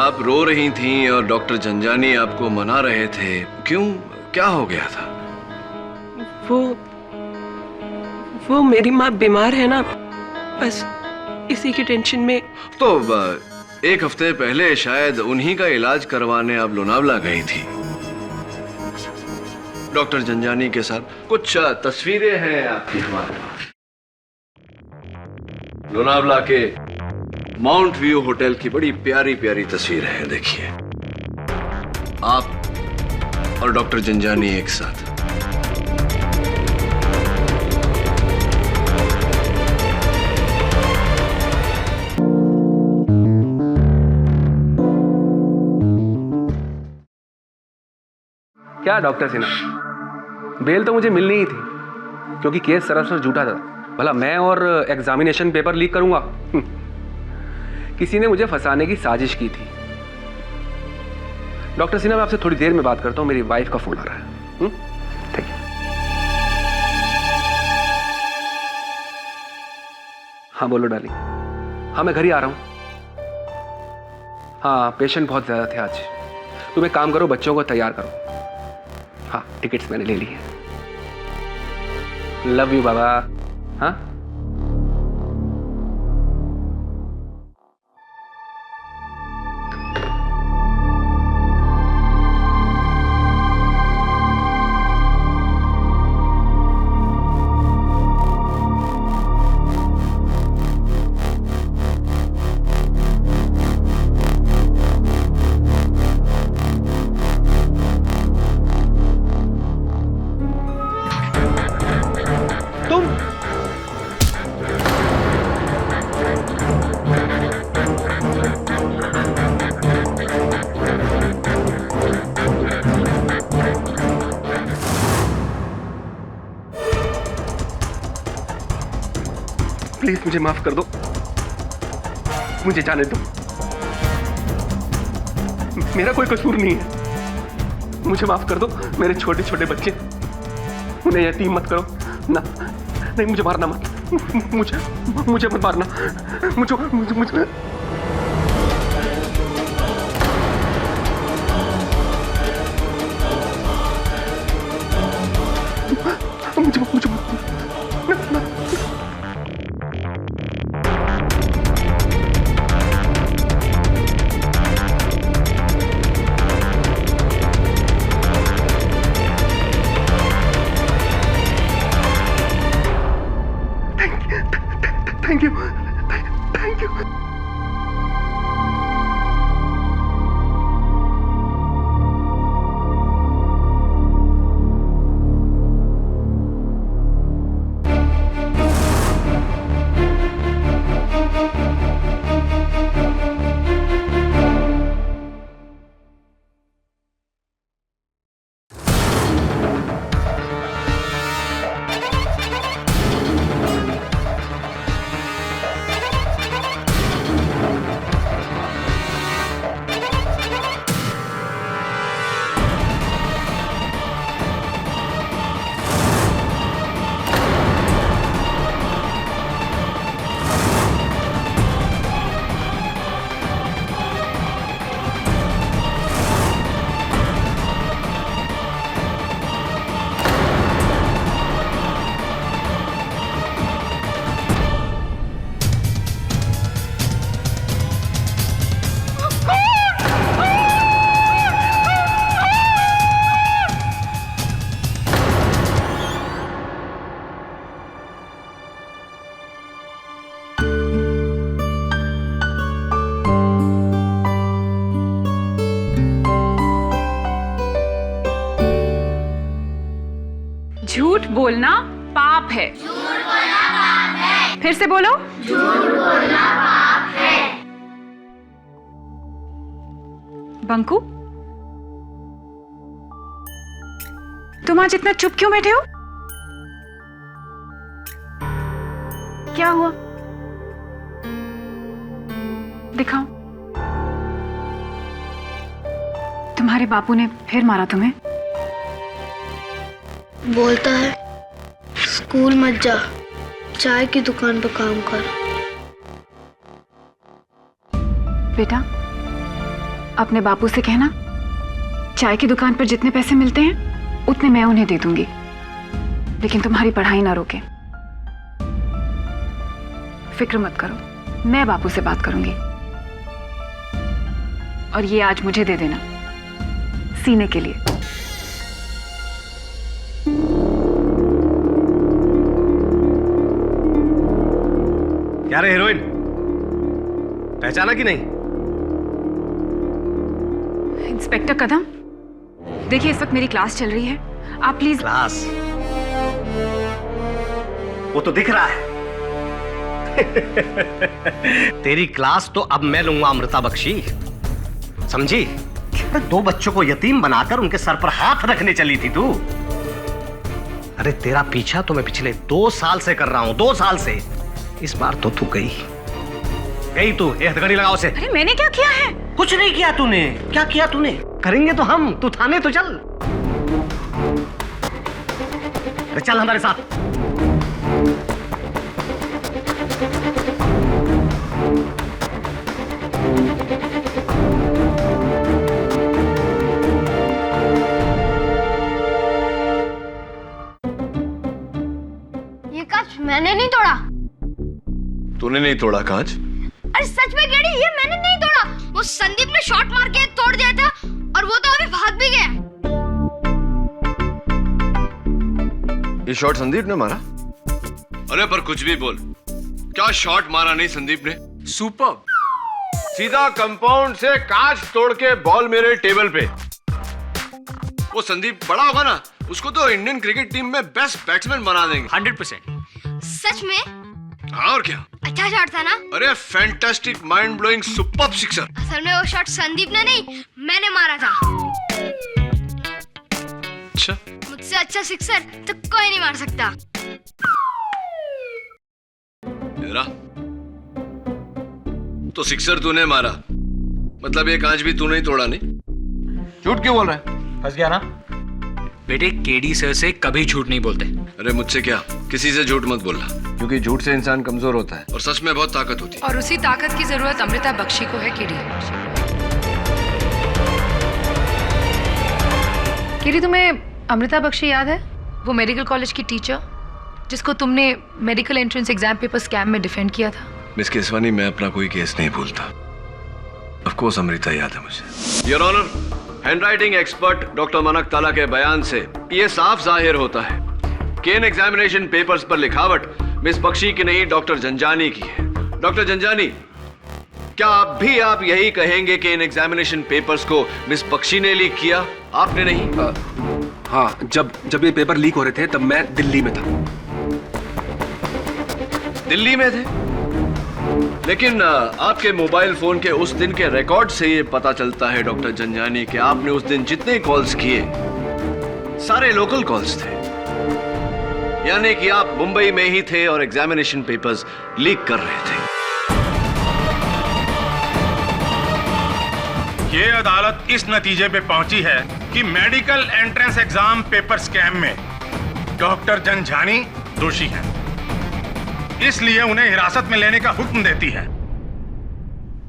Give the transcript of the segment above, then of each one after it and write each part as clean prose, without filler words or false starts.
आप रो रही थीं और डॉक्टर जंजानी आपको मना रहे थे, क्यों? क्या हो गया था? वो मेरी माँ बीमार है ना, बस इसी की टेंशन में। तो एक हफ्ते पहले शायद उन्हीं का इलाज करवाने आप लोनावला गई थी डॉक्टर जंजानी के साथ। कुछ तस्वीरें हैं आपकी हमारे पास, लोनावला के माउंट व्यू होटल की बड़ी प्यारी प्यारी तस्वीरें हैं। देखिए, आप और डॉक्टर जंजानी एक साथ। क्या डॉक्टर सिन्हा, बेल तो मुझे मिलनी ही थी क्योंकि केस सरासर झूठा था। भला मैं और एग्जामिनेशन पेपर लीक करूंगा? किसी ने मुझे फंसाने की साजिश की थी। डॉक्टर सिन्हा, मैं आपसे थोड़ी देर में बात करता हूं, मेरी वाइफ का फोन आ रहा है। ठीक है। हाँ बोलो डार्लिंग। हाँ मैं घर ही आ रहा हूं। हाँ पेशेंट बहुत ज्यादा थे आज। तुम एक काम करो, बच्चों को तैयार करो। हाँ टिकट्स मैंने ले ली है। लव यू बाबा। हाँ प्लीज मुझे माफ कर दो, मुझे जाने दो। मेरा कोई कसूर नहीं है, मुझे माफ कर दो। मेरे छोटे छोटे बच्चे, उन्हें यतीम मत करो ना। नहीं मुझे मारना मत, मुझे मत मारना। मुझे थैंक यू। झूठ बोलना पाप है। झूठ बोलना पाप है। फिर से बोलो, झूठ बोलना पाप है। बंकू, तुम आज इतना चुप क्यों बैठे हो? क्या हुआ? दिखाओ। तुम्हारे बापू ने फिर मारा तुम्हें? बोलता है स्कूल मत जा, चाय की दुकान पर काम कर। बेटा, अपने बापू से कहना चाय की दुकान पर जितने पैसे मिलते हैं उतने मैं उन्हें दे दूंगी, लेकिन तुम्हारी पढ़ाई ना रोके। फिक्र मत करो, मैं बापू से बात करूंगी। और ये आज मुझे दे देना सीने के लिए। क्या रे हीरोइन, पहचाना कि नहीं? इंस्पेक्टर कदम, देखिए इस वक्त मेरी क्लास चल रही है, आप प्लीज। क्लास? वो तो दिख रहा है। तेरी क्लास तो अब मैं लूंगा अमृता बख्शी, समझी? 2 बच्चों को यतीम बनाकर उनके सर पर हाथ रखने चली थी तू। अरे तेरा पीछा तो मैं पिछले 2 साल से कर रहा हूं, 2 साल से। इस बार तो तू गई तू। हथकड़ी लगाओ से। अरे मैंने क्या किया है? कुछ नहीं किया तूने। क्या किया तूने? करेंगे तो हम, तू थाने तो चल। अरे चल हमारे साथ। ये कांच मैंने नहीं तोड़ा। तूने नहीं तोड़ा कांच? अरे सच में गेडी, ये मैंने नहीं तोड़ा। वो संदीप ने शॉट मार के तोड़ दिया था और वो तो अभी भाग भी गया। ये शॉट संदीप ने मारा? अरे पर कुछ भी बोल, क्या शॉट मारा नहीं संदीप ने? सुपर। सीधा कंपाउंड से कांच तोड़ के बॉल मेरे टेबल पे। वो संदीप बड़ा होगा ना, उसको तो इंडियन क्रिकेट टीम में बेस्ट बैट्समैन बना देंगे। 100%। सच में? हाँ और क्या। अच्छा शॉट था ना? अरे fantastic, mind blowing, superb sixer. असल में वो शॉट संदीप ने नहीं, मैंने मारा था। अच्छा, मुझसे अच्छा सिक्सर तो कोई नहीं मार सकता। तेरा तो सिक्सर तूने मारा, मतलब ये कांच भी तूने ही तोड़ा नहीं? झूठ क्यों बोल रहा है? फंस गया ना? बेटे केडी सर से कभी झूठ नहीं बोलते। अरे मुझसे क्या, किसी से झूठ मत बोलना, क्योंकि झूठ से इंसान कमजोर होता है और सच में बहुत ताकत होती है। और उसी ताकत की जरूरत अमृता बख्शी को है। किरी, तुम्हें अमृता बख्शी याद है? वो मेडिकल कॉलेज की टीचर जिसको तुमने medical entrance exam paper scam में डिफेंड किया था। मिस केसवानी, मैं अपना कोई केस नहीं भूलता। ऑफ कोर्स अमृता याद है मुझे। Your honour, handwriting expert doctor मनक ताला के बयान से ये साफ जाहिर होता है कि इन एग्जामिनेशन पेपर्स पर लिखावट मिस बख्शी की नहीं, डॉक्टर जंजानी की है। डॉक्टर जंजानी, क्या आप यही कहेंगे कि इन एग्जामिनेशन पेपर्स को मिस बख्शी ने लीक किया, आपने नहीं? हाँ, जब ये पेपर लीक हो रहे थे तब मैं दिल्ली में था। दिल्ली में थे? लेकिन आपके मोबाइल फोन के उस दिन के रिकॉर्ड से ये पता चलता है डॉक्टर जंजानी कि आपने उस दिन जितने कॉल्स किए सारे लोकल कॉल्स थे, यानी कि आप मुंबई में ही थे और एग्जामिनेशन पेपर्स लीक कर रहे थे। ये अदालत इस नतीजे पे पहुंची है कि medical entrance exam paper scam में डॉक्टर जंजानी दोषी हैं, इसलिए उन्हें हिरासत में लेने का हुक्म देती है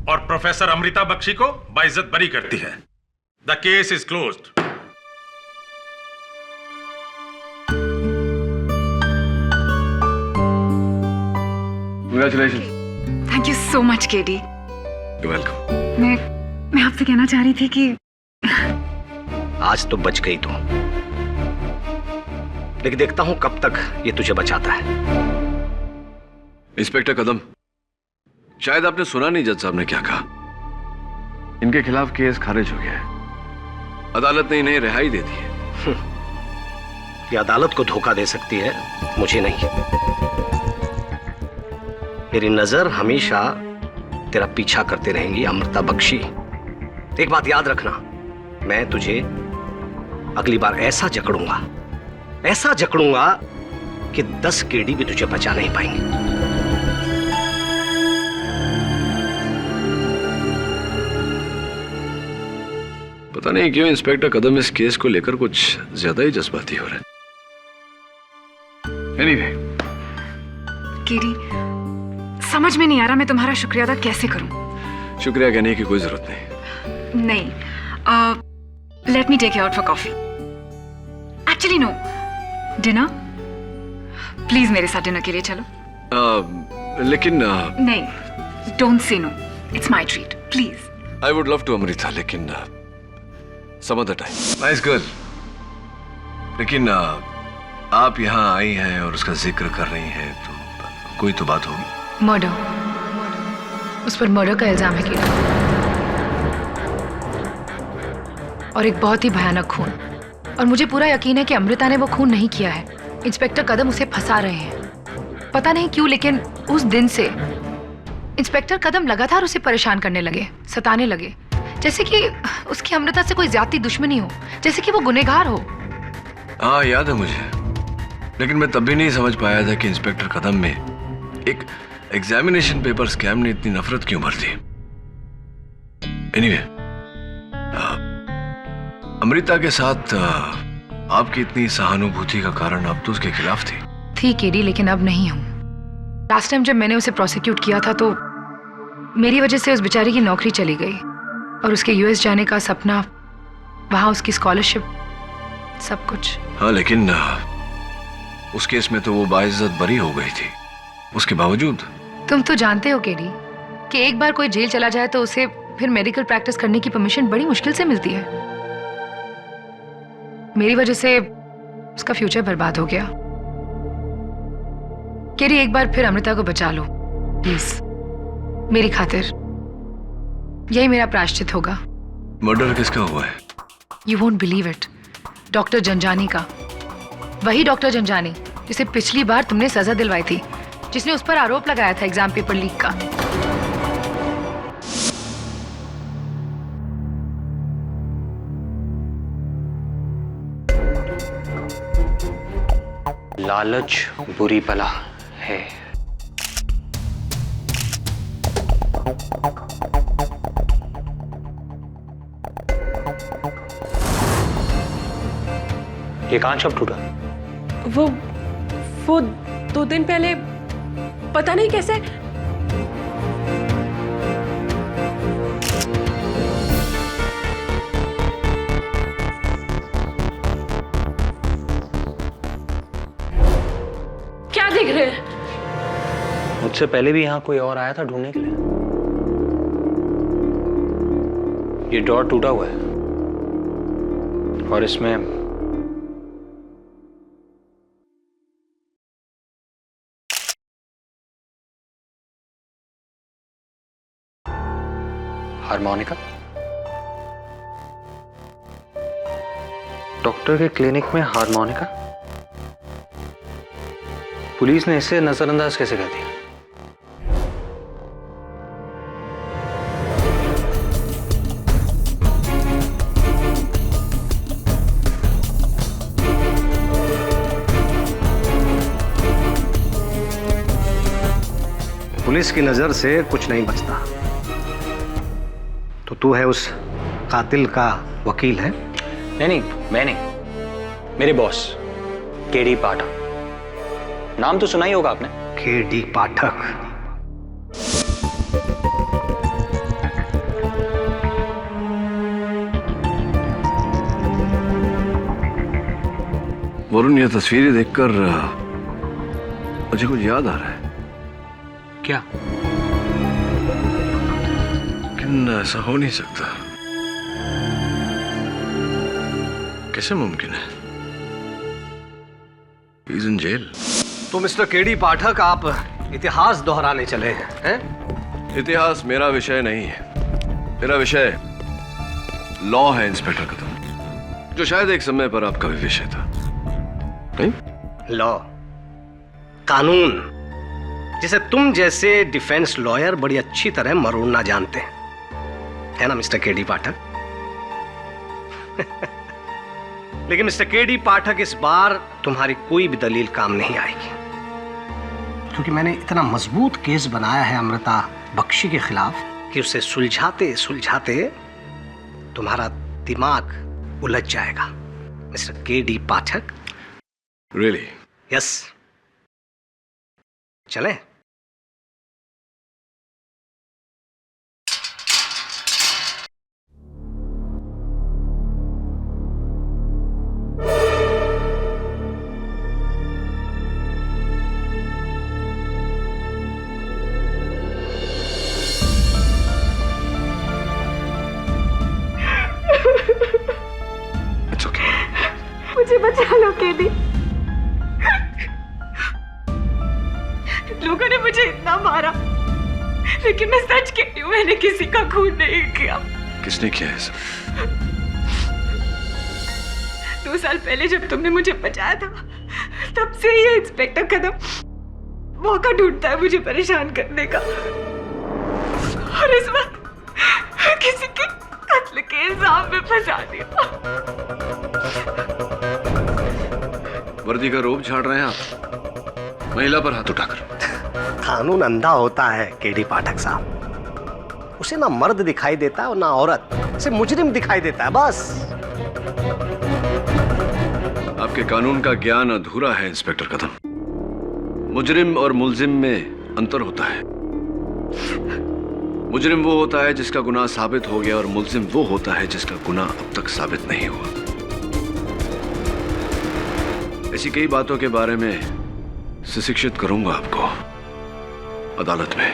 और प्रोफेसर अमृता बख्शी को बाइज्जत बरी करती है। The case is closed. Congratulations. Thank you so much KD. You're welcome. मैं आपसे कहना चाह रही थी कि आज तो बच गई तू, लेकिन देखता हूं कब तक ये तुझे बचाता है। इंस्पेक्टर कदम, शायद आपने सुना नहीं जज साहब ने क्या कहा। इनके खिलाफ केस खारिज हो गया है, अदालत ने इन्हें रिहाई दे दी है। ये अदालत को धोखा दे सकती है, मुझे नहीं। मेरी नजर हमेशा तेरा पीछा करते रहेंगी अमृता बख्शी। एक बात याद रखना, मैं तुझे अगली बार ऐसा जकड़ूंगा कि 10 केडी भी तुझे बचा नहीं पाएंगे। पता नहीं क्यों इंस्पेक्टर कदम इस केस को लेकर कुछ ज्यादा ही जज्बाती हो रहा है। Anyway, केडी, समझ में नहीं आ रहा मैं तुम्हारा शुक्रिया अदा कैसे करूं। शुक्रिया कहने की कोई जरूरत नहीं। नहीं, let me take you out for coffee. Actually no, dinner. Please मेरे साथ डिनर के लिए चलो। लेकिन नहीं, don't say no, it's my treat, please. I would love to Amrita, लेकिन some other time. Nice girl, लेकिन आप यहाँ आई हैं और उसका जिक्र कर रही हैं, तो कोई तो बात होगी। मर्डर, उस पर मर्डर का इल्जाम है कीड़ा, और एक बहुत ही भयानक खून। और मुझे पूरा यकीन है कि अमृता ने वो खून नहीं किया है। इंस्पेक्टर कदम उसे फंसा रहे हैं, पता नहीं क्यों, लेकिन उस दिन से इंस्पेक्टर कदम लगातार उसे परेशान करने लगे, सताने लगे, जैसे कि उसकी अमृता से कोई ज्यादा दुश्मनी हो, जैसे कि वो गुनहगार हो। हाँ, याद है मुझे, लेकिन मैं तब भी नहीं समझ पाया था कि इंस्पेक्टर कदम में एक एग्जामिनेशन पेपर स्कैम ने इतनी नफरत क्यों भर दी। एनीवे, अमृता के साथ आपकी इतनी सहानुभूति का कारण आप तो उसके खिलाफ थी केडी, लेकिन अब नहीं हूं। लास्ट टाइम जब मैंने उसे प्रोसिक्यूट किया था तो मेरी वजह से उस बेचारी की नौकरी चली गई, और उसके यूएस जाने का सपना, वहां उसकी स्कॉलरशिप, सब कुछ। हाँ, लेकिन उस केस में तो वो बाइज्जत बरी हो गई थी, उसके बावजूद। तुम तो जानते हो केडी कि एक बार कोई जेल चला जाए तो उसे फिर मेडिकल प्रैक्टिस करने की परमिशन बड़ी मुश्किल से मिलती है। मेरी वजह से उसका फ्यूचर बर्बाद हो गया। केडी, एक बार फिर अमृता को बचा लो प्लीज, मेरी खातिर। यही मेरा प्रायश्चित होगा। मर्डर किसका हुआ है? You won't believe it, doctor Janjani का। वही डॉक्टर जंजानी जिसे पिछली बार तुमने सजा दिलवाई थी, जिसने उस पर आरोप लगाया था एग्जाम पेपर लीक का। लालच बुरी बला है। ये कांच कब टूटा? वो 2 दिन पहले, पता नहीं कैसे। क्या देख रहे हैं? मुझसे पहले भी यहाँ कोई और आया था ढूंढने के लिए। ये डोर टूटा हुआ है और इसमें हार्मोनिका। डॉक्टर के क्लिनिक में हार्मोनिका? पुलिस ने इसे नजरअंदाज कैसे कर दिया? पुलिस की नजर से कुछ नहीं बचता, तो तू है उस कातिल का वकील है? नहीं, मैं नहीं, मेरे बॉस केडी पाठक। नाम तो सुना ही होगा आपने। केडी पाठक? वरुण, ये तस्वीरें देखकर मुझे कुछ याद आ रहा है। क्या? लेकिन ऐसा हो नहीं सकता। कैसे मुमकिन है? He's in jail. तो मिस्टर केडी पाठक, आप इतिहास दोहराने चले हैं? इतिहास मेरा विषय नहीं है, मेरा विषय लॉ है इंस्पेक्टर कदम, जो शायद एक समय पर आपका भी विषय था। नहीं? लॉ, कानून, जिसे तुम जैसे डिफेंस लॉयर बड़ी अच्छी तरह मरोड़ना जानते हैं, है ना मिस्टर केडी पाठक? लेकिन मिस्टर केडी पाठक, इस बार तुम्हारी कोई भी दलील काम नहीं आएगी, क्योंकि मैंने इतना मजबूत केस बनाया है अमृता बख्शी के खिलाफ कि उसे सुलझाते सुलझाते तुम्हारा दिमाग उलझ जाएगा मिस्टर केडी पाठक। Really? यस, चलें? मुझे बचा लो केडी। लोगों ने मुझे इतना मारा, लेकिन मैं सच कहती हूँ, मैंने किसी का खून नहीं किया। किसने किया है सब? 2 साल पहले जब तुमने मुझे बचाया था, तब से ये इंस्पेक्टर कदम मौका ढूंढता है मुझे परेशान करने का। और इस वक्त किसी के कत्ल के इल्जाम में फंसा दिया। वर्दी का रोब झाड़ रहे हैं आप, महिला पर हाथ उठाकर। कानून अंधा होता है केडी पाठक साहब, उसे ना मर्द दिखाई देता है और ना औरत, उसे मुजरिम दिखाई देता है बस। आपके कानून का ज्ञान अधूरा है इंस्पेक्टर कदम। मुजरिम और मुल्जिम में अंतर होता है। मुजरिम वो होता है जिसका गुनाह साबित हो गया, और मुल्जिम वो होता है जिसका गुनाह अब तक साबित नहीं हुआ। ऐसी कई बातों के बारे में शिक्षित करूंगा आपको अदालत में।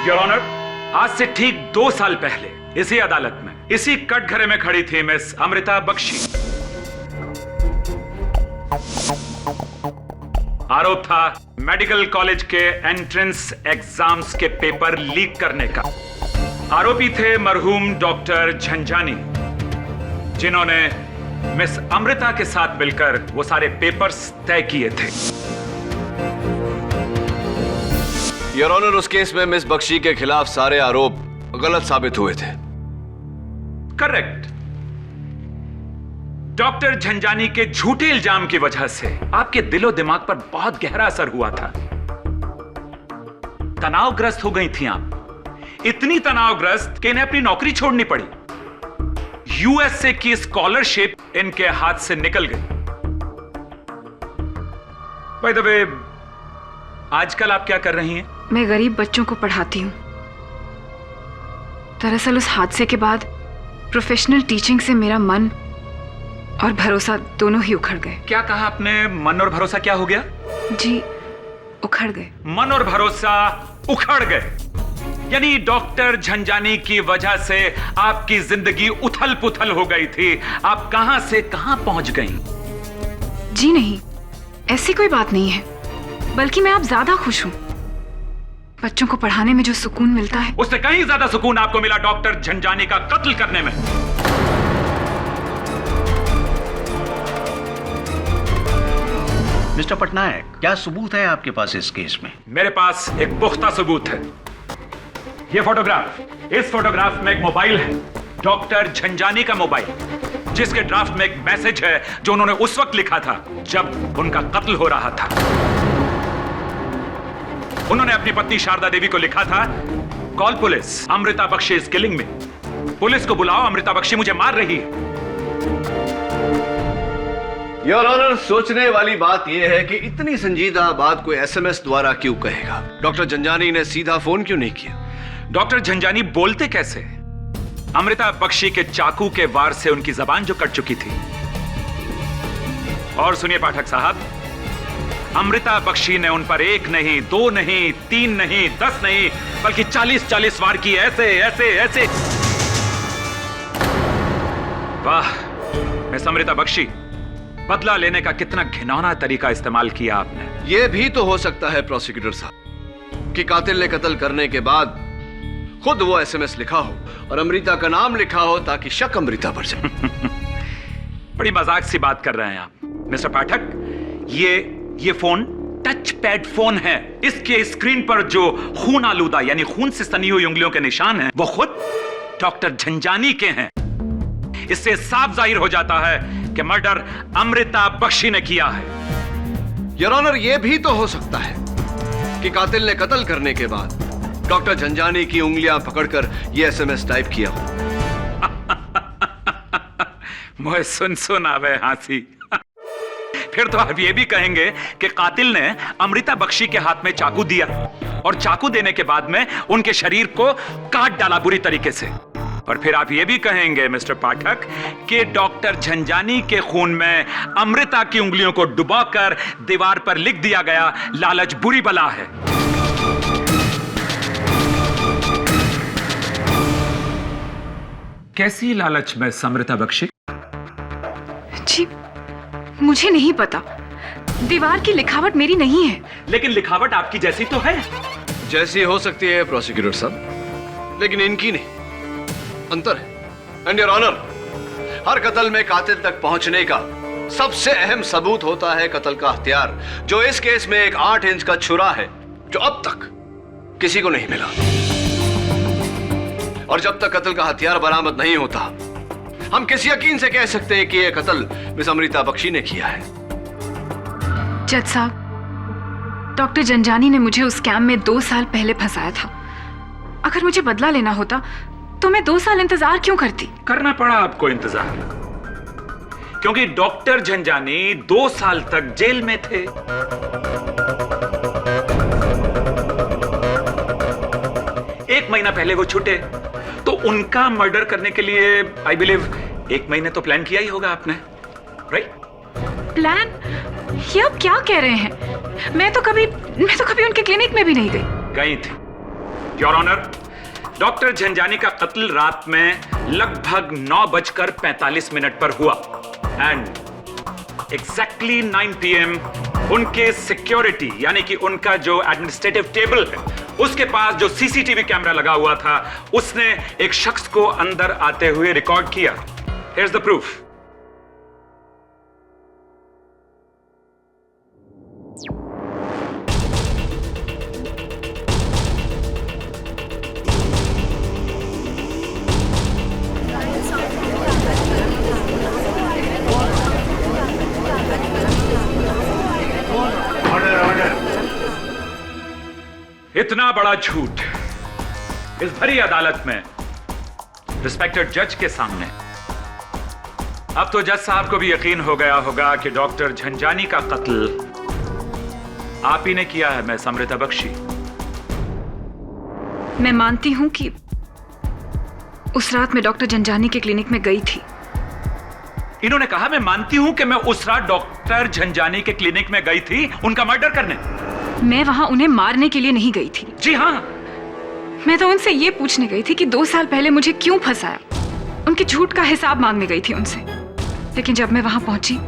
योर ऑनर, आज से ठीक 2 साल पहले इसी अदालत में, इसी कटघरे में खड़ी थी मिस अमृता बख्शी। आरोप था मेडिकल कॉलेज के एंट्रेंस एग्जाम्स के पेपर लीक करने का। आरोपी थे मरहूम डॉक्टर झंझानी, जिन्होंने मिस अमृता के साथ मिलकर वो सारे पेपर्स तय किए थे। योर ऑनर, उस केस में मिस बख्शी के खिलाफ सारे आरोप गलत साबित हुए थे। करेक्ट। डॉक्टर झंझानी के झूठे इल्जाम की वजह से आपके दिलो दिमाग पर बहुत गहरा असर हुआ था। तनावग्रस्त हो गई थी आप, इतनी तनावग्रस्त कि इन्हें अपनी नौकरी छोड़नी पड़ी। यूएसए की स्कॉलरशिप इनके हाथ से निकल गई। बाय द वे, आजकल आप क्या कर रही हैं? मैं गरीब बच्चों को पढ़ाती हूँ। दरअसल उस हादसे के बाद प्रोफेशनल टीचिंग से मेरा मन और भरोसा दोनों ही उखड़ गए। क्या कहा आपने? मन और भरोसा क्या हो गया? जी, उखड़ गए। मन और भरोसा उखड़ गए, यानी डॉक्टर झंझानी की वजह से आपकी जिंदगी उथल पुथल हो गई थी। आप कहां से कहां पहुंच गई? जी नहीं, ऐसी कोई बात नहीं है, बल्कि मैं अब ज्यादा खुश हूं। बच्चों को पढ़ाने में जो सुकून मिलता है, उससे कहीं ज्यादा सुकून आपको मिला डॉक्टर झंझानी का कत्ल करने में। मिस्टर पटनायक, क्या सबूत है आपके पास इस केस में? मेरे पास एक पुख्ता सबूत है। ये फोटोग्राफ, इस फोटोग्राफ में एक मोबाइल है, डॉक्टर झंझानी का मोबाइल, जिसके ड्राफ्ट में एक मैसेज है जो उन्होंने उस वक्त लिखा था जब उनका कत्ल हो रहा था। उन्होंने अपनी पत्नी शारदा देवी को लिखा था, call police, Amrita Bakshi is killing me. Police को बुलाओ, अमृता बख्शी मुझे मार रही है। योर ऑनर, सोचने वाली बात यह है कि इतनी संजीदा बात कोई एसएमएस द्वारा क्यों कहेगा? डॉक्टर झंझानी ने सीधा फोन क्यों नहीं किया? डॉक्टर झंझानी बोलते कैसे? अमृता बख्शी के चाकू के वार से उनकी जबान जो कट चुकी थी। और सुनिए पाठक साहब, अमृता बख्शी ने उन पर 1 नहीं, 2 नहीं, 3 नहीं, 10 नहीं, बल्कि 40-40 वार की। ऐसे ऐसे ऐसे। वाह मिस अमृता बख्शी, बदला लेने का कितना घिनौना तरीका इस्तेमाल किया आपने। यह भी तो हो सकता है प्रोसिक्यूटर साहब कि कातिल ने कत्ल करने के बाद खुद वो एसएमएस लिखा हो और अमृता का नाम लिखा हो ताकि शक अमृता पर जाए। बड़ी मजाक सी बात कर रहे हैं आप मिस्टर पाठक। ये फोन टच पैड फोन है। इसके स्क्रीन पर जो खून आलूदा यानी खून से सनी हुई उंगलियों के निशान हैं, वो खुद डॉक्टर झंझानी के हैं। इससे साफ जाहिर हो जाता है कि मर्डर अमृता बख्शी ने किया है। योर ऑनर, यह भी तो हो सकता है कि कातिल ने कत्ल करने के बाद डॉक्टर झंझानी की उंगलियां पकड़कर यह एसएमएस टाइप किया हो। मुझे सुन आवे हंसी। फिर तो आप ये भी कहेंगे कि कातिल ने अमृता बख्शी के हाथ में चाकू दिया और चाकू देने के बाद में उनके शरीर को काट डाला बुरी तरीके से। और फिर आप ये भी कहेंगे मिस्टर पाठक कि डॉक्टर झंझानी के खून में अमृता की उंगलियों को डुबाकर दीवार पर लिख दिया गया, लालच बुरी बला है। कैसी लालच में अमृता बख्शी? जी मुझे नहीं पता, दीवार की लिखावट मेरी नहीं है। लेकिन लिखावट आपकी जैसी तो है। जैसी हो सकती है प्रोसिक्यूटर साहब, लेकिन इनकी नहीं, अंतर है। एंड योर ऑनर, हर कत्ल में कातिल तक पहुंचने का सबसे अहम सबूत होता है कत्ल का हथियार, जो इस केस में एक 8 इंच का छुरा है, जो अब तक किसी को नहीं मिला। और जब तक कत्ल का हथियार बरामद नहीं होता, हम किस यकीन से कह सकते हैं कि यह कत्ल मिस अमृता बख्शी ने किया है? जज साहब, डॉक्टर जंजानी ने मुझे उस स्कैम में 2 साल पहले फंसाया था। अगर मुझे बदला लेना होता तो मैं 2 साल इंतजार क्यों करती? करना पड़ा आपको इंतजार, क्योंकि डॉक्टर झंझानी 2 साल तक जेल में थे। 1 महीना पहले वो छूटे, तो उनका मर्डर करने के लिए आई बिलीव 1 महीने तो प्लान किया ही होगा आपने, राइट? प्लान? ये आप क्या कह रहे हैं? मैं तो कभी उनके क्लिनिक में भी नहीं गई थी। योर ऑनर, डॉक्टर झंझानी का कत्ल रात में लगभग 9:45 पर हुआ एंड एग्जैक्टली 9 PM उनके सिक्योरिटी यानी कि उनका जो एडमिनिस्ट्रेटिव टेबल है उसके पास जो सीसीटीवी कैमरा लगा हुआ था, उसने एक शख्स को अंदर आते हुए रिकॉर्ड किया। Here's the proof. इतना बड़ा झूठ इस भरी अदालत में रिस्पेक्टेड जज के सामने। अब तो जज साहब को भी यकीन हो गया होगा कि डॉक्टर झंझानी का कत्ल आप ही ने किया है, मिस अमृता बख्शी। मैं मानती हूं कि उस रात मैं डॉक्टर झंझानी के क्लिनिक में गई थी। इन्होंने कहा मैं मानती हूं कि मैं उस रात डॉक्टर झंझानी के क्लिनिक में गई थी उनका मर्डर करने। मैं वहां उन्हें मारने के लिए नहीं गई थी। जी हाँ, मैं तो उनसे ये पूछने गई थी कि 2 साल पहले मुझे क्यों फंसाया। उनके झूठ का हिसाब मांगने गई थी उनसे। लेकिन जब मैं वहां पहुंची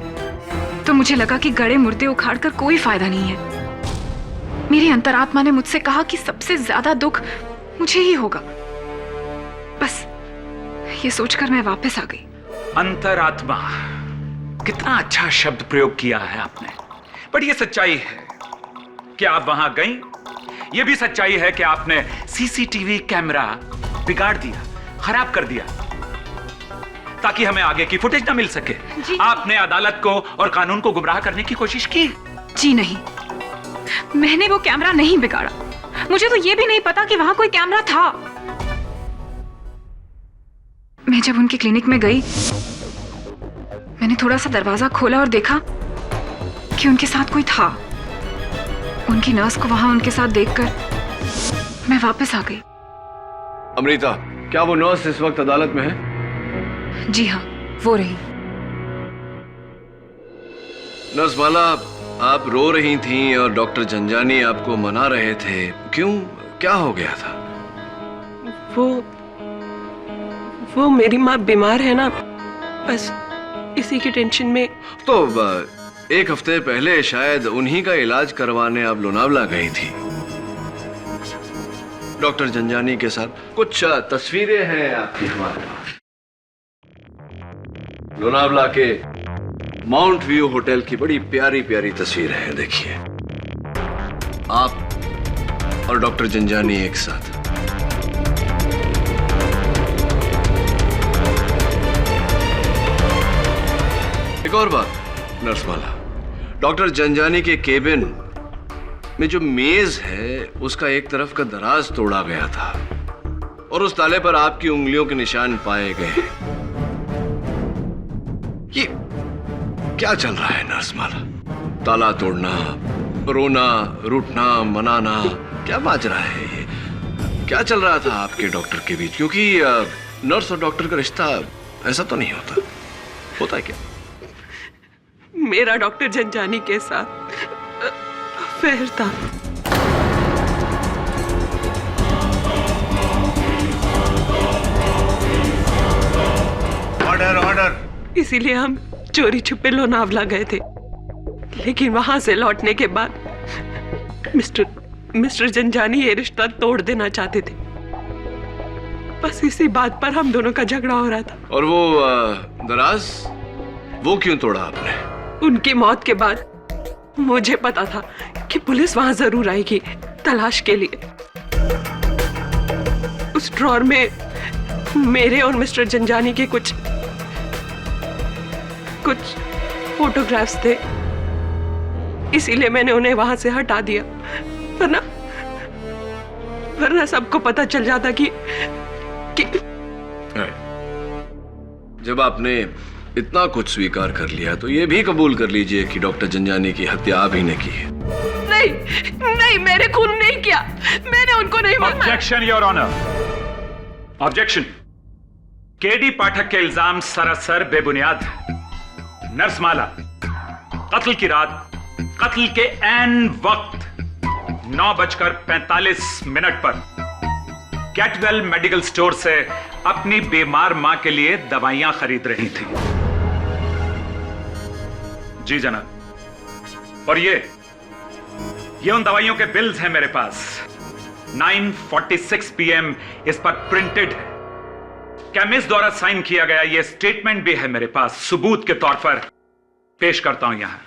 तो मुझे लगा कि गड़े मुर्दे उखाड़ कर कोई फायदा नहीं है। मेरी अंतरात्मा ने मुझसे कहा कि सबसे ज्यादा दुख मुझे ही होगा। बस ये सोचकर मैं वापस आ गई। अंतरात्मा, कितना अच्छा शब्द प्रयोग किया है आपने। बट ये सच्चाई है कि आप वहां गईं। यह भी सच्चाई है कि आपने सीसीटीवी कैमरा बिगाड़ दिया, खराब कर दिया ताकि हमें आगे की फुटेज ना मिल सके। आपने अदालत को और कानून को गुमराह करने की कोशिश की। जी नहीं, मैंने वो कैमरा नहीं बिगाड़ा। मुझे तो यह भी नहीं पता कि वहां कोई कैमरा था। मैं जब उनकी क्लिनिक में गई, मैंने थोड़ा सा दरवाजा खोला और देखा कि उनके साथ कोई था। उनकी नर्स को वहां उनके साथ देखकर मैं वापस आ गई। अमृता, क्या वो नर्स इस वक्त अदालत में है? जी हाँ, वो रही। नर्स माला, आप रो रही थीं और डॉक्टर झंझानी आपको मना रहे थे। क्यों, क्या हो गया था? वो मेरी माँ बीमार है ना, बस इसी की टेंशन में। तो 1 हफ्ते पहले शायद उन्हीं का इलाज करवाने आप लोनावला गई थी डॉक्टर झंझानी के साथ। कुछ तस्वीरें हैं आपकी हमारे पास। लोनावला के माउंट व्यू होटल की बड़ी प्यारी प्यारी तस्वीर है, देखिए। आप और डॉक्टर झंझानी एक साथ। एक और बात नर्स माला, डॉक्टर झंझानी के केबिन में जो मेज है उसका एक तरफ का दराज तोड़ा गया था और उस ताले पर आपकी उंगलियों के निशान पाए गए हैं। ये क्या चल रहा है नर्स माला? ताला तोड़ना, रोना, रूठना, मनाना, क्या माजरा है ये? क्या चल रहा था आपके डॉक्टर के बीच? क्योंकि नर्स और डॉक्टर का रिश्ता ऐसा तो नहीं होता है क्या? मेरा डॉक्टर झंझानी के साथ अफेयर था। इसीलिए हम चोरी छुपे लोनावला गए थे, लेकिन वहां से लौटने के बाद मिस्टर जंजानी ये रिश्ता तोड़ देना चाहते थे। बस इसी बात पर हम दोनों का झगड़ा हो रहा था। और वो दराज, वो क्यों तोड़ा आपने? उनकी मौत के बाद मुझे पता था कि पुलिस वहां जरूर आएगी तलाश के लिए। उस ड्रॉर में मेरे और मिस्टर जंजानी के कुछ फोटोग्राफ्स थे, इसीलिए मैंने उन्हें वहां से हटा दिया, वरना सबको पता चल जाता कि जब आपने इतना कुछ स्वीकार कर लिया तो ये भी कबूल कर लीजिए कि डॉक्टर जंजानी की हत्या आप ही ने की है। नहीं, मैंने खून नहीं किया, मैंने उनको नहीं मारा। Objection your honour, objection. KD Pathak के इल्जाम सरासर बेबुनियाद है। नर्स माला कत्ल की रात, कत्ल के ऐन वक्त 9:45 पर कैटवेल मेडिकल स्टोर से अपनी बीमार मां के लिए दवाइयां खरीद रही थी। जी जनाब। और ये उन दवाइयों के बिल्स हैं मेरे पास। 9:46 PM इस पर प्रिंटेड है। केमिस्ट द्वारा साइन किया गया ये स्टेटमेंट भी है मेरे पास, सबूत के तौर पर पेश करता हूं यहां।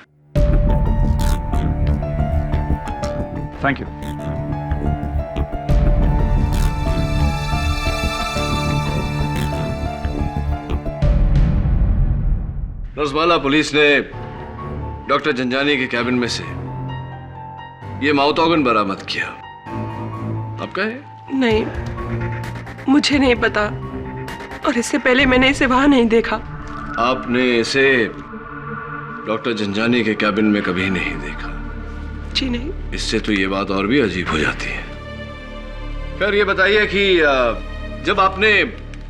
Thank you. रसमाला, पुलिस ने डॉक्टर जंजानी के कैबिन में से ये माउथ ऑर्गन बरामद किया। आपका है? नहीं, मुझे नहीं पता, और इससे पहले मैंने इसे वहां नहीं देखा। आपने इसे डॉक्टर जंजानी के कैबिन में कभी नहीं देखा? जी नहीं। इससे तो ये बात और भी अजीब हो जाती है। फिर ये बताइए कि जब आपने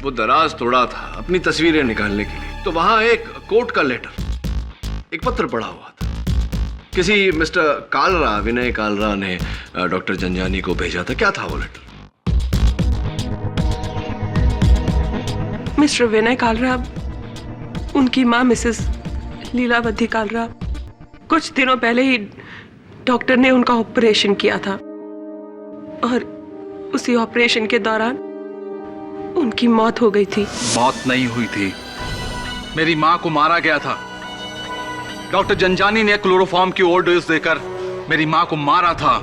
वो दराज तोड़ा था अपनी तस्वीरें निकालने के लिए, तो वहां एक कोर्ट का लेटर, एक पत्र पड़ा हुआ था। किसी मिस्टर कालरा, विनय कालरा ने डॉक्टर जंजानी को भेजा था। क्या था वो लेटर? मिस्टर विनय कालरा, उनकी मां मिसेस लीलावती कालरा, कुछ दिनों पहले ही डॉक्टर ने उनका ऑपरेशन किया था, और उसी ऑपरेशन के दौरान उनकी मौत हो गई थी। मौत नहीं हुई थी, मेरी मां को मारा गया था। डॉक्टर जंजानी ने क्लोरोफॉर्म की ओवरडोज देकर मेरी मां को मारा था।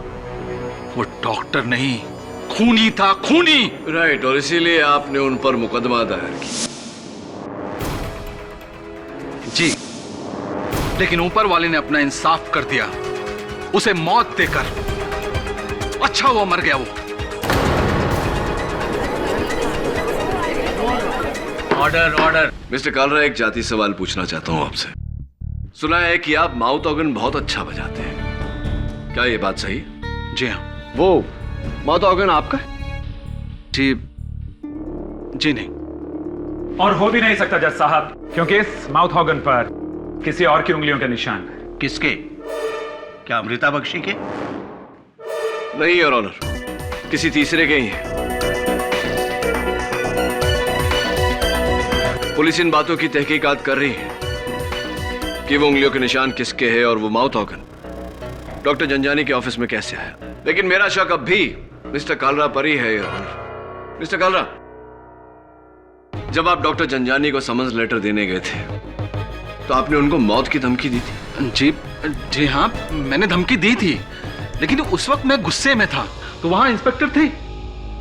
वो डॉक्टर नहीं, खूनी था, खूनी। राइट, और इसीलिए आपने उन पर मुकदमा दायर किया। जी, लेकिन ऊपर वाले ने अपना इंसाफ कर दिया, उसे मौत देकर। अच्छा वो मर गया। वो ऑर्डर। मिस्टर कालरा, एक जाति सवाल पूछना चाहता हूं आपसे। सुना है कि आप माउथ ऑर्गन बहुत अच्छा बजाते हैं, क्या ये बात सही? जी हाँ। वो माउथ ऑर्गन आपका है? जी नहीं। और हो भी नहीं सकता जज साहब, क्योंकि इस माउथ ऑर्गन पर किसी और की उंगलियों के निशान है। किसके? क्या अमृता बख्शी के? नहीं योर ऑनर, किसी तीसरे के ही है। पुलिस इन बातों की तहकीकात कर रही है कि वो उंगलियों के निशान किसके हैं और वो माउथ ऑर्गन डॉक्टर जंजानी के ऑफिस में कैसे आया। लेकिन मेरा शक अब भी मिस्टर कालरा पर ही है योर ऑनर। मिस्टर कालरा, जब आप डॉक्टर जंजानी को समन्स लेटर देने गए थे तो आपने उनको मौत की धमकी दी थी? जी हाँ, मैंने धमकी दी थी, लेकिन उस वक्त मैं गुस्से में था। तो वहां इंस्पेक्टर थे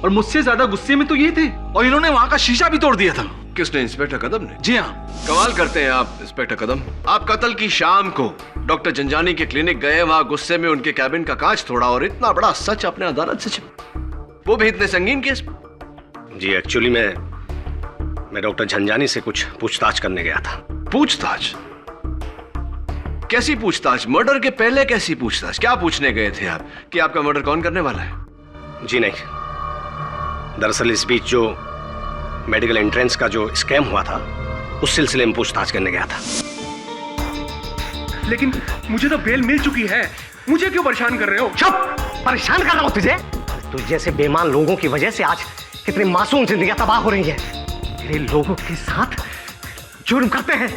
और मुझसे ज्यादा गुस्से में तो ये थे, और इन्होंने वहां का शीशा भी तोड़ दिया था। किसने? इंस्पेक्टर कदम ने? जी हाँ। कमाल करते हैं आप इंस्पेक्टर कदम। आप कत्ल की शाम को डॉक्टर जंजानी के क्लिनिक गए, वहां गुस्से में उनके कैबिन का कांच तोड़ा, और इतना बड़ा सच अपने अदालत से छिपा, वो भी इतने संगीन केस। जी एक्चुअली मैं डॉक्टर जंजानी से कुछ पूछताछ करने गया था। पूछताछ? कैसी पूछताछ? मर्डर के पहले कैसी पूछताछ? क्या पूछने गए थे आप कि आपका मर्डर कौन करने वाला है? जी नहीं, दरअसल इस बीच जो मेडिकल एंट्रेंस का जो स्कैम हुआ था उस सिलसिले में पूछताछ करने गया था। लेकिन मुझे तो बेल मिल चुकी है, मुझे क्यों परेशान कर रहे हो? चुप! परेशान कर रहा हूं तुझे? तुझ जैसे बेईमान लोगों की वजह से आज कितनी मासूम जिंदगियां तबाह हो रही हैं। मेरे लोगों के साथ जुर्म करते हैं।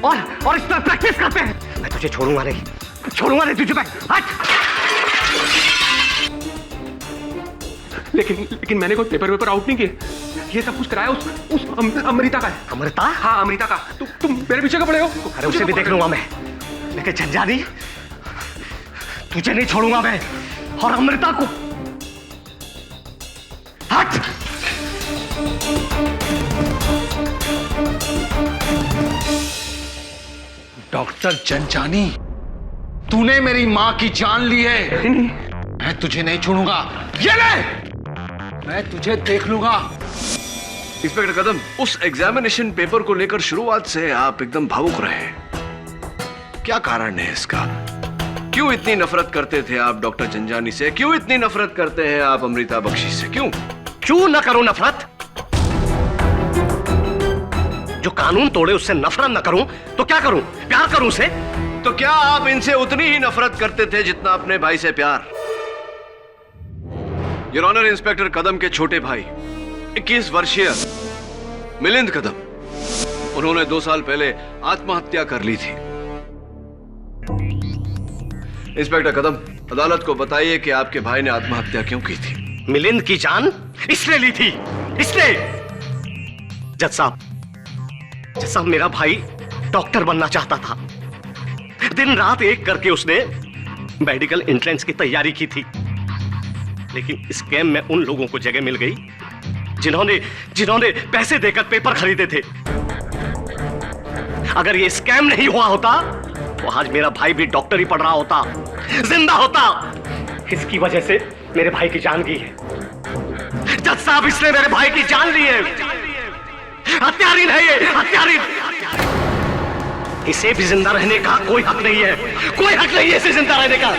और इस पर प्रैक्टिस करते हैं। मैं तुझे छोड़ूंगा नहीं तुझे मैं। हट। लेकिन मैंने कोई पेपर आउट नहीं किए। ये सब कुछ कराया उस अमृता का है। अमृता? हाँ, अमृता का। तुम मेरे पीछे कब पड़े हो? अरे उसे भी देख लूंगा मैं, लेकिन झंझानी तुझे नहीं छोड़ूंगा मैं, और अमृता को। हट। डॉक्टर जनजानी, तूने मेरी मां की जान ली है। मैं तुझे नहीं छोड़ूंगा। ये ले, मैं तुझे देख लूंगा। इंस्पेक्टर कदम, उस एग्जामिनेशन पेपर को लेकर शुरुआत से आप एकदम भावुक रहे हैं। क्या कारण है इसका? क्यों इतनी नफरत करते थे आप डॉक्टर जनजानी से? क्यों इतनी नफरत करते हैं आप अमृता बख्शी से? क्यों न करूं नफरत? जो कानून तोड़े उससे नफरत न करूं तो क्या करूं? प्यार करूं उसे? तो क्या आप इनसे उतनी ही नफरत करते थे जितना अपने भाई से प्यार? योर ऑनर, इंस्पेक्टर कदम के छोटे भाई 21 वर्षीय मिलिंद कदम, उन्होंने 2 साल पहले आत्महत्या कर ली थी। इंस्पेक्टर कदम, अदालत को बताइए कि आपके भाई ने आत्महत्या क्यों की थी? मिलिंद की जान इसने ली थी, इसने। जज साहब, मेरा भाई डॉक्टर बनना चाहता था। दिन रात एक करके उसने मेडिकल एंट्रेंस की तैयारी की थी, लेकिन इस स्कैम में उन लोगों को जगह मिल गई जिन्होंने पैसे देकर पेपर खरीदे थे। अगर ये स्कैम नहीं हुआ होता तो आज मेरा भाई भी डॉक्टर ही पढ़ रहा होता, जिंदा होता। इसकी वजह से मेरे भाई की जान गई है। जज साहब, इसने मेरे भाई की जान ली है। हत्यारीन है ये, हत्यारीन। इसे भी जिंदा रहने का कोई हक नहीं है, कोई हक नहीं है इसे जिंदा रहने का।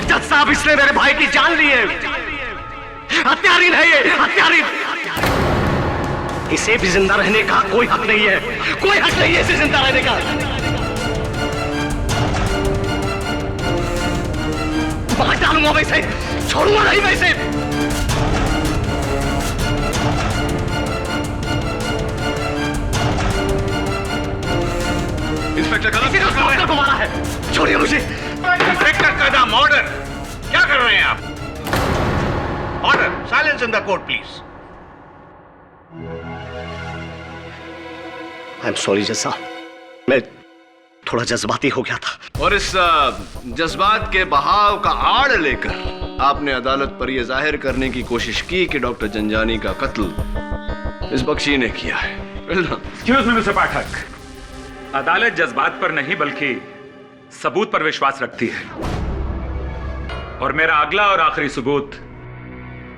जज साहब, इसने मेरे भाई की जान ली है। हत्यारीन है ये, हत्यारीन। इसे भी जिंदा रहने का कोई हक नहीं है, कोई हक नहीं है इसे जिंदा रहने का। मार डालूंगा वैसे, छोड़ूंगा नहीं वैसे। इंस्पेक्टर कदम, हमारा है, छोड़िए मुझे। इंस्पेक्टर कदम, ऑर्डर। क्या कर रहे हैं आप? Order, silence in the court please. I am sorry जज साहब, मैं थोड़ा जज्बाती हो गया था। और इस जज्बात के बहाव का आड़ लेकर आपने अदालत पर यह जाहिर करने की कोशिश की कि डॉक्टर जनजानी का कत्ल इस बख्शी ने किया है। एक्सक्यूज मी मिस्टर पाठक, अदालत जज्बात पर नहीं बल्कि सबूत पर विश्वास रखती है, और मेरा अगला और आखिरी सबूत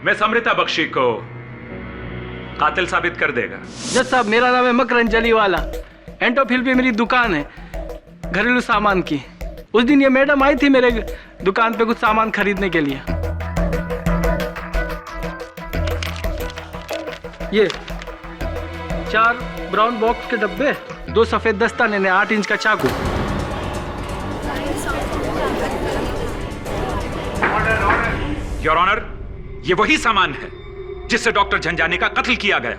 मिस अमृता बख्शी को कातिल साबित कर देगा। जज साहब, मेरा नाम है मकरन जलीवाला। एंटोफिल पे मेरी दुकान है घरेलू सामान की। उस दिन ये मैडम आई थी मेरे दुकान पे कुछ सामान खरीदने के लिए। ये 4 ब्राउन बॉक्स के डब्बे, 2 सफेद दस्ताने, 8 इंच का चाकू। योर ऑनर, ये वही सामान है जिससे डॉक्टर झंझानी का कत्ल किया गया।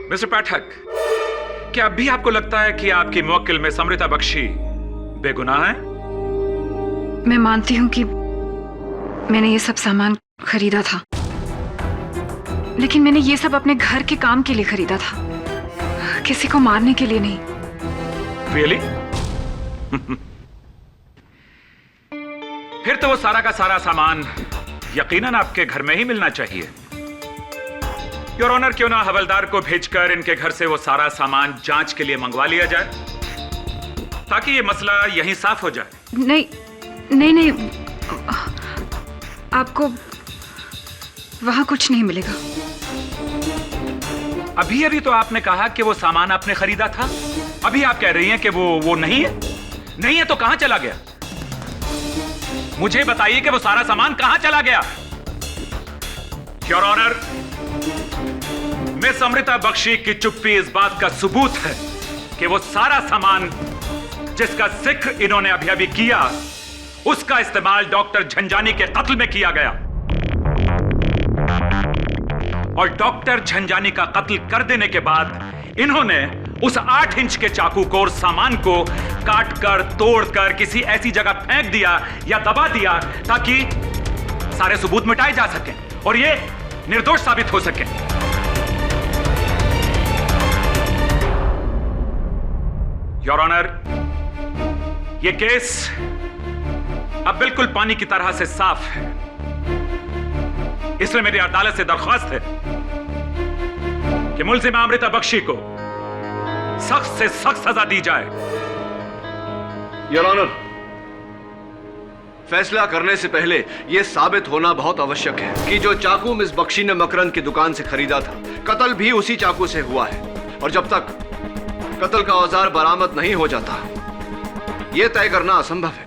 मिस्टर पाठक, क्या अब भी आपको लगता है कि आपकी मुवक्किल मिस अमृता बख्शी बेगुनाह है? मैं मानती हूं कि मैंने ये सब सामान खरीदा था, लेकिन मैंने ये सब अपने घर के काम के लिए खरीदा था, किसी को मारने के लिए नहीं। Really? फिर तो वो सारा का सारा सामान यकीनन आपके घर में ही मिलना चाहिए। योर ऑनर, क्यों ना हवलदार को भेजकर इनके घर से वो सारा सामान जांच के लिए मंगवा लिया जाए, ताकि ये मसला यहीं साफ हो जाए। नहीं, आपको वहां कुछ नहीं मिलेगा। अभी तो आपने कहा कि वो सामान आपने खरीदा था, अभी आप कह रही हैं कि वो नहीं है। नहीं है तो कहां चला गया? मुझे बताइए कि वो सारा सामान कहां चला गया। Your honour, miss Amrita Bakshi की चुप्पी इस बात का सबूत है कि वो सारा सामान जिसका जिक्र इन्होंने अभी किया, उसका इस्तेमाल डॉक्टर झंझानी के कत्ल में किया गया। और डॉक्टर झंझानी का कत्ल कर देने के बाद इन्होंने उस 8 इंच के चाकू को और सामान को काट कर तोड़ कर किसी ऐसी जगह फेंक दिया या दबा दिया ताकि सारे सबूत मिटाए जा सकें और ये निर्दोष साबित हो सके। योर ऑनर, ये केस अब बिल्कुल पानी की तरह से साफ है, इसलिए मेरी अदालत से दरख्वास्त है कि मुलजिमा अमृता बख्शी को सख्त से सख्त सजा दी जाए। योर ऑनर, फैसला करने से पहले यह साबित होना बहुत आवश्यक है कि जो चाकू मिस बख्शी ने मकरंद की दुकान से खरीदा था, कत्ल भी उसी चाकू से हुआ है। और जब तक कत्ल का औजार बरामद नहीं हो जाता, यह तय करना असंभव है।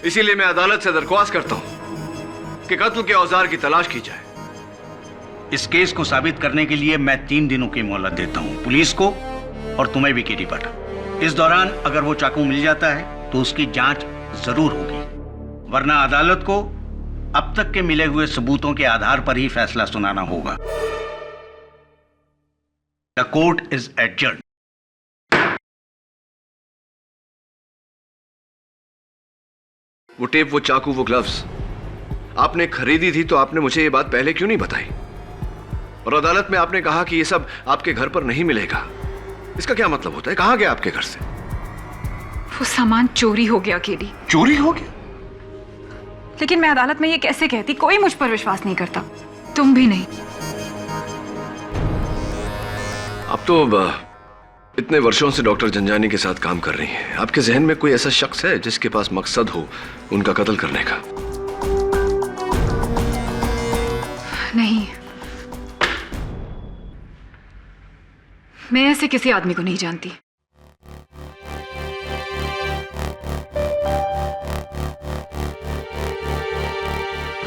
इसीलिए मैं अदालत से दरख्वास्त करता हूं कि कत्ल के औजार की तलाश की जाए। इस केस को साबित करने के लिए मैं 3 दिनों की मोहलत देता हूं, पुलिस को और तुम्हें भी केडी पाठक। इस दौरान अगर वो चाकू मिल जाता है तो उसकी जांच जरूर होगी, वरना अदालत को अब तक के मिले हुए सबूतों के आधार पर ही फैसला सुनाना होगा। The court is adjourned. वो टेप, वो चाकू, वो ग्लव्स आपने खरीदी थी तो आपने मुझे ये बात पहले क्यों नहीं बताई? और अदालत में आपने कहा कि ये सब आपके घर पर नहीं मिलेगा। इसका क्या मतलब होता है? कहां गया आपके घर से? वो सामान चोरी हो गया केडी। चोरी हो गया? लेकिन मैं अदालत में ये कैसे कहती? कोई मुझ पर विश्वास नहीं करता, तुम भी नहीं। अब तो इतने वर्षों से डॉक्टर झंझानी के साथ काम कर रही हैं, आपके जहन में कोई ऐसा शख्स है जिसके पास मकसद हो उनका कत्ल करने का? नहीं, मैं ऐसे किसी आदमी को नहीं जानती।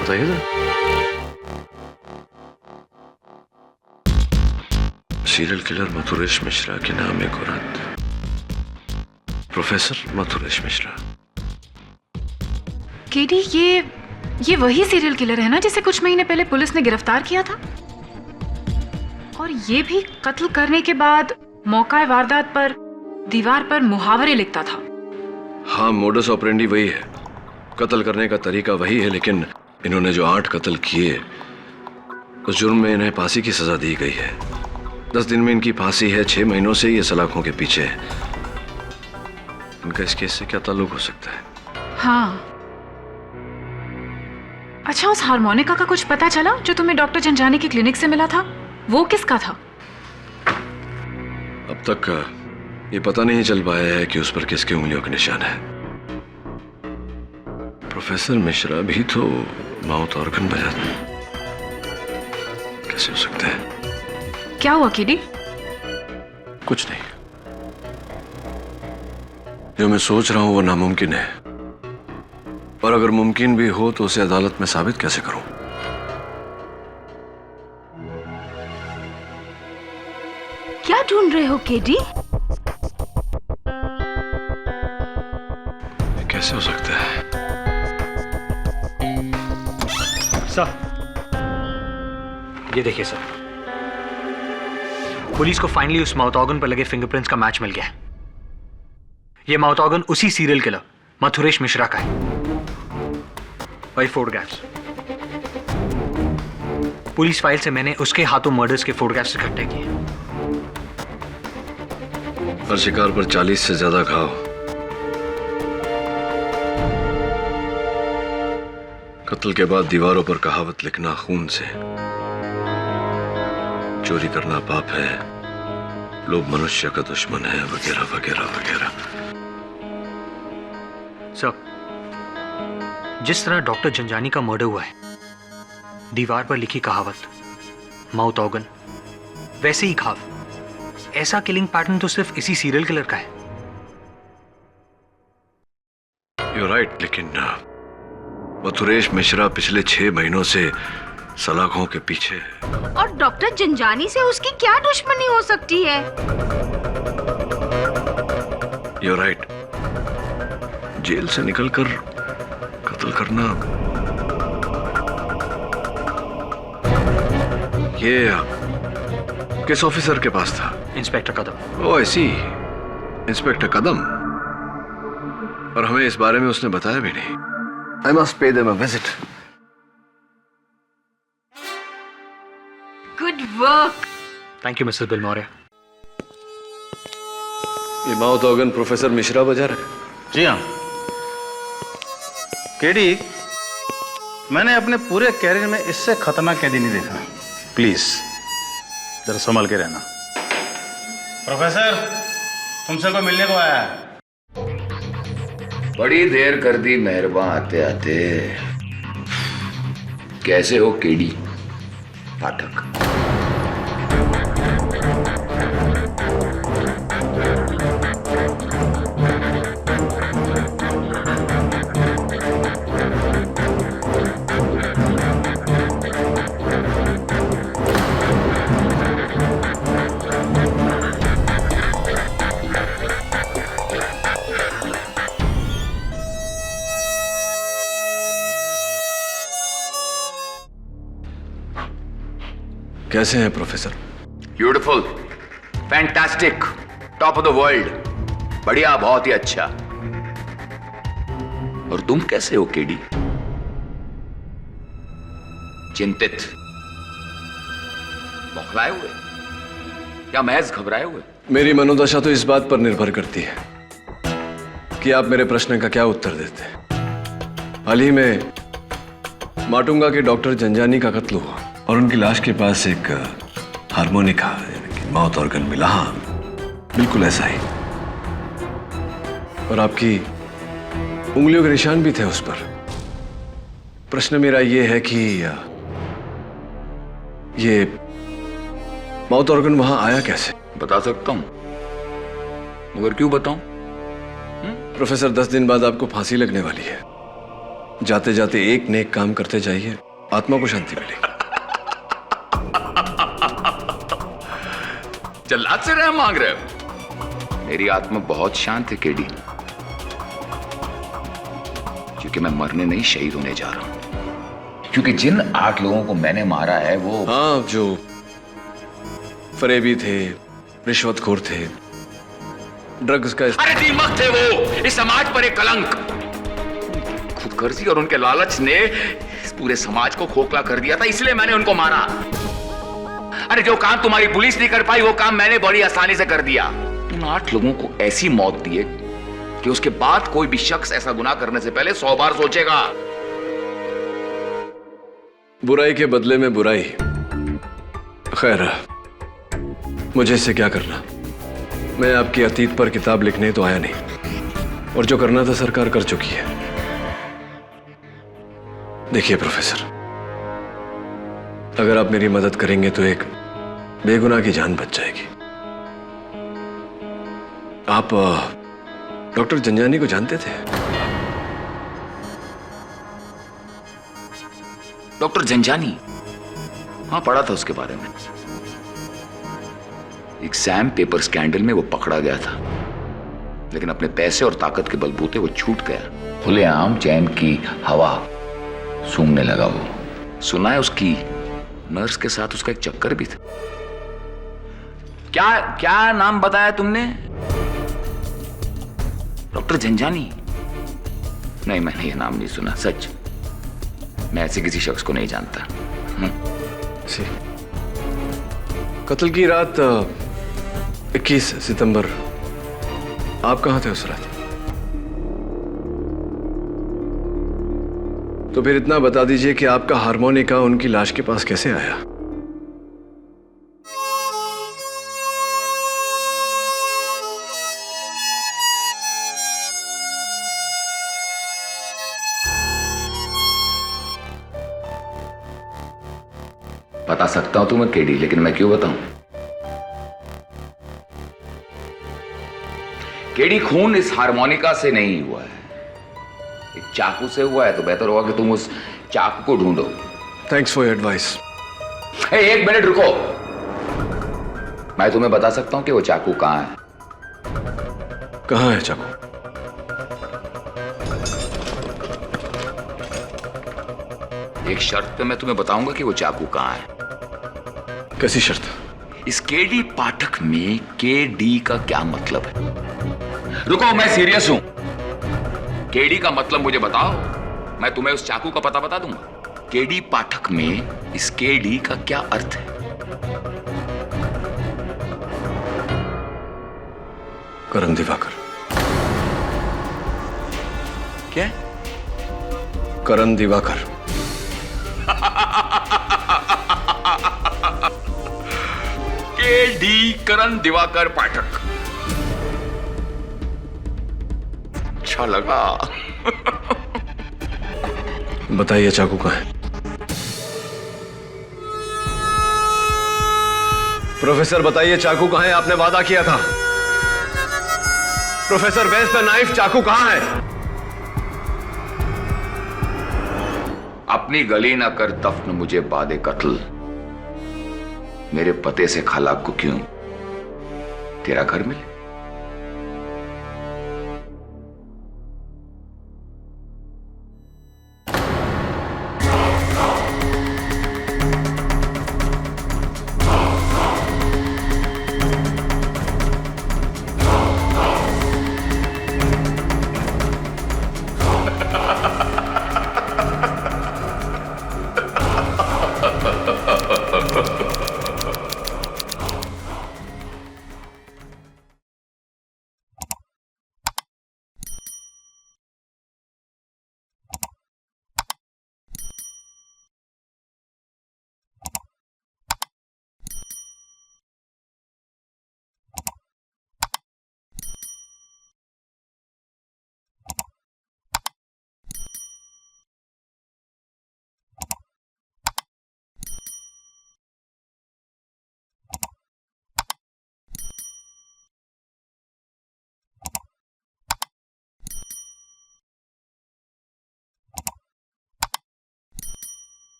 बताइए ना। सीरियल किलर मथुरेश मिश्रा के नाम एक औरत, प्रोफेसर मथुरेश मिश्रा। केडी, ये वही सीरियल किलर है ना जिसे कुछ महीने पहले पुलिस ने गिरफ्तार किया था? और ये भी कत्ल करने के बाद मौका वारदात पर दीवार पर मुहावरे लिखता था। हाँ, मोडस ऑपरेंडी वही है, कत्ल करने का तरीका वही है, लेकिन इन्होंने जो 8 कत्ल किए उस जुर्म में इन्हें फांसी की सजा दी गई है। 10 दिन में इनकी फांसी है, 6 महीनों से ये सलाखों के पीछे है। इनका इस केस से क्या ताल्लुक हो सकता है? हाँ, अच्छा, उस हारमोनिका का कुछ पता चला जो तुम्हें डॉक्टर झंझानी की क्लिनिक से मिला था? वो किसका था? अब तक ये पता नहीं चल पाया है कि उस पर किसके उंगलियों के निशान है। प्रोफेसर मिश्रा भी तो माउथ ऑर्गन बजाते, कैसे हो सकता है? क्या हुआ केडी? कुछ नहीं, जो मैं सोच रहा हूं वो नामुमकिन है, और अगर मुमकिन भी हो तो उसे अदालत में साबित कैसे करूं? क्या ढूंढ रहे हो केडी? कैसे हो सकता है? सर, ये देखिए सर, पुलिस को फाइनली उस माउथ ऑर्गन पर लगे फिंगरप्रिंट्स का मैच मिल गया है। ये माउथ ऑर्गन उसी सीरियल किलर मथुरेश मिश्रा का है। वही फोटोग्राफ्स, पुलिस फाइल से मैंने उसके हाथों मर्डर्स के फोटोग्राफ्स इकट्ठे किए। हर शिकार पर 40 से ज्यादा घाव, कत्ल के बाद दीवारों पर कहावत लिखना खून से, चोरी करना पाप है, लोभ मनुष्य का दुश्मन है, वगैरह वगैरह वगैरह। सर, जिस तरह डॉक्टर झंझानी का मर्डर हुआ है, दीवार पर लिखी कहावत, माउथ ऑर्गन, वैसे ही घाव, ऐसा किलिंग पैटर्न तो सिर्फ इसी सीरियल किलर का है। You're right, लेकिन मथुरेश मिश्रा पिछले 6 महीनों से सलाखों के पीछे है। और डॉक्टर झंझानी से उसकी क्या दुश्मनी हो सकती है? You're right, जेल से निकलकर कत्ल करना ये किस ऑफिसर के पास था? इंस्पेक्टर कदम। ओ ऐसी इंस्पेक्टर कदम। और हमें इस बारे में उसने बताया भी नहीं। I must pay them a visit. Good work. Thank you Mrs bill Maurya. ये माउथ ऑर्गन प्रोफेसर मिश्रा बजा रहे? जी हाँ केडी, मैंने अपने पूरे कैरियर में इससे खतरनाक कैदी नहीं देखा। प्लीज जरा संभल के रहना। प्रोफेसर तुमसे कोई मिलने को आया है। बड़ी देर कर दी मेहरबान आते आते। कैसे हो केडी पाठक? कैसे हैं professor? Beautiful, fantastic, top of the world, बढ़िया, बहुत ही अच्छा। और तुम कैसे हो केडी? चिंतित, बौखलाए हुए या महज घबराए हुए? मेरी मनोदशा तो इस बात पर निर्भर करती है कि आप मेरे प्रश्न का क्या उत्तर देते हैं। हाल ही में माटुंगा के डॉक्टर जंजानी का कत्ल हुआ और उनकी लाश के पास एक हारमोनिका यानी कि माउथ ऑर्गन मिला। हाँ, बिल्कुल ऐसा ही। और आपकी उंगलियों के निशान भी थे उस पर। प्रश्न मेरा यह है कि ये माउथ ऑर्गन वहां आया कैसे? बता सकता हूं, मगर क्यों बताऊं? प्रोफेसर 10 दिन बाद आपको फांसी लगने वाली है। जाते जाते एक नेक काम करते जाइए, आत्मा को शांति मिलेगी। जल्लाद से रहम मांग रहे हो? मेरी आत्मा बहुत शांत है केडी, क्योंकि मैं मरने नहीं शहीद होने जा रहा हूं। क्योंकि जिन 8 लोगों को मैंने मारा है वो, हाँ, जो फरेबी थे, रिश्वतखोर थे, ड्रग्स का अरे दीमक थे वो, इस समाज पर एक कलंक। खुदगर्जी और उनके लालच ने इस पूरे समाज को खोखला कर दिया था, इसलिए मैंने उनको मारा। अरे जो काम तुम्हारी पुलिस नहीं कर पाई वो काम मैंने बड़ी आसानी से कर दिया। उन 8 लोगों को ऐसी मौत दी है कि उसके बाद कोई भी शख्स ऐसा गुनाह करने से पहले 100 बार सोचेगा। बुराई के बदले में बुराई। खैर, मुझे इससे क्या करना? मैं आपकी अतीत पर किताब लिखने तो आया नहीं, और जो करना था सरकार कर चुकी है। देखिए प्रोफेसर, अगर आप मेरी मदद करेंगे तो एक बेगुनाह की जान बच जाएगी। आप डॉक्टर जंजानी को जानते थे? डॉक्टर जंजानी? हाँ, पढ़ा था उसके बारे में। एग्जाम पेपर स्कैंडल में वो पकड़ा गया था, लेकिन अपने पैसे और ताकत के बलबूते वो छूट गया। खुलेआम चैन की हवा सूंघने लगा वो। सुना है उसकी नर्स के साथ उसका एक चक्कर भी था। क्या क्या नाम बताया तुमने? डॉक्टर जंजानी? नहीं, मैंने ये नाम नहीं सुना, सच। मैं ऐसे किसी शख्स को नहीं जानता। कत्ल की रात 21 सितंबर आप कहां थे उस रात? तो फिर इतना बता दीजिए कि आपका हारमोनिका उनकी लाश के पास कैसे आया? बता सकता हूं तुम्हें केडी, लेकिन मैं क्यों बताऊं? केडी, खून इस हारमोनिका से नहीं हुआ है, एक चाकू से हुआ है। तो बेहतर होगा कि तुम उस चाकू को ढूंढो। Thanks for your advice. एक मिनट रुको, मैं तुम्हें बता सकता हूं कि वो चाकू कहां है। कहां है चाकू? एक शर्त पे मैं तुम्हें बताऊंगा कि वो चाकू कहां है। कैसी शर्त? इस केडी पाठक में केडी का क्या मतलब है? रुको, मैं सीरियस हूं। केडी का मतलब मुझे बताओ, मैं तुम्हें उस चाकू का पता बता दूंगा। केडी पाठक में इस केडी का क्या अर्थ है? करण दिवाकर। क्या? करण दिवाकर। केडी करण दिवाकर पाठक। अच्छा लगा। बताइए चाकू कहाँ है? प्रोफेसर बताइए चाकू कहाँ है? आपने वादा किया था। Professor where's the knife? चाकू कहाँ है? अपनी गली ना कर दफन मुझे बादे कत्ल। मेरे पते से खाला को क्यों तेरा घर मिले?